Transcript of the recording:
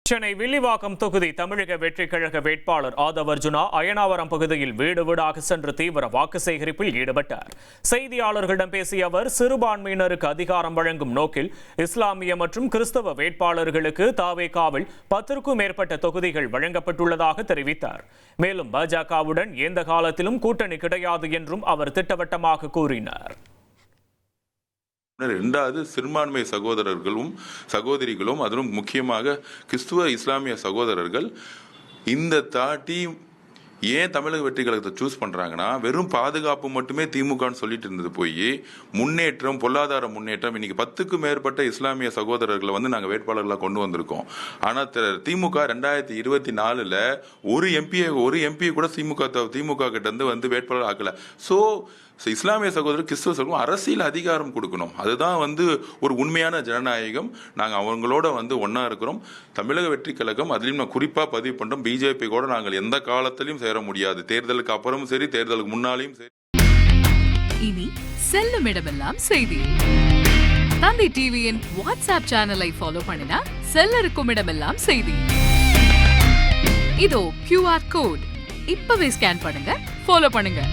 சென்னை வில்லிவாக்கம் தொகுதி தமிழக வெற்றிக் கழக வேட்பாளர் ஆதவர்ஜுனா அயனாவரம் பகுதியில் வீடு வீடாக சென்று தீவிர வாக்கு சேகரிப்பில் ஈடுபட்டார். செய்தியாளர்களிடம் பேசிய அவர், சிறுபான்மையினருக்கு அதிகாரம் வழங்கும் நோக்கில் இஸ்லாமிய மற்றும் கிறிஸ்தவ வேட்பாளர்களுக்கு தாவேகாவில் 10க்கும் மேற்பட்ட தொகுதிகள் வழங்கப்பட்டுள்ளதாக தெரிவித்தார். மேலும் பாஜகவுடன் எந்த காலத்திலும் கூட்டணி கிடையாது என்றும் அவர் திட்டவட்டமாக கூறினார். இரண்டாவது, சிறுபான்மை சகோதரர்களும் சகோதரிகளும், அதிலும் முக்கியமாக கிறிஸ்துவ இஸ்லாமிய சகோதரர்கள் இந்த தாட்டி ஏன் தமிழக வெற்றி கழகத்தை சூஸ் பண்றாங்கன்னா, வெறும் பாதுகாப்பு மட்டுமே திமுகன்னு சொல்லிட்டு இருந்தது போய் முன்னேற்றம், பொருளாதார முன்னேற்றம். இன்னைக்கு 10க்கும் மேற்பட்ட இஸ்லாமிய சகோதரர்களை நாங்கள் வேட்பாளர்களாக கொண்டு வந்திருக்கோம். ஆனால் திமுக 2024 ஒரு எம்பி கூட திமுக கிட்ட வந்து வேட்பாளர் ஆக்கல. ஸோ இஸ்லாமிய சகோதரர், கிறிஸ்தவ சகோதரர் அரசியல் அதிகாரம் கொடுக்கணும். அதுதான் ஒரு உண்மையான ஜனநாயகம். நாங்கள் அவங்களோட ஒன்னா இருக்கிறோம். தமிழக வெற்றி கழகம், அதிலும் நான் குறிப்பா பதிவு பண்றோம், பிஜேபி கூட நாங்கள் எந்த காலத்திலும் சேர முடியாது. தேர்தலுக்கு அப்புறமும் சரி, தேர்தலுக்கு முன்னாலையும் சரி. இனி செல்லும் இடமெல்லாம் செய்தி. தந்தி டிவியின் வாட்ஸ்அப் சேனலை ஃபாலோ பண்ணினா செல்ல இருக்கும் இடமெல்லாம் செய்தி. இதோ QR கோட் இப்பவே ஸ்கேன் பண்ணுங்க, ஃபாலோ பண்ணுங்க.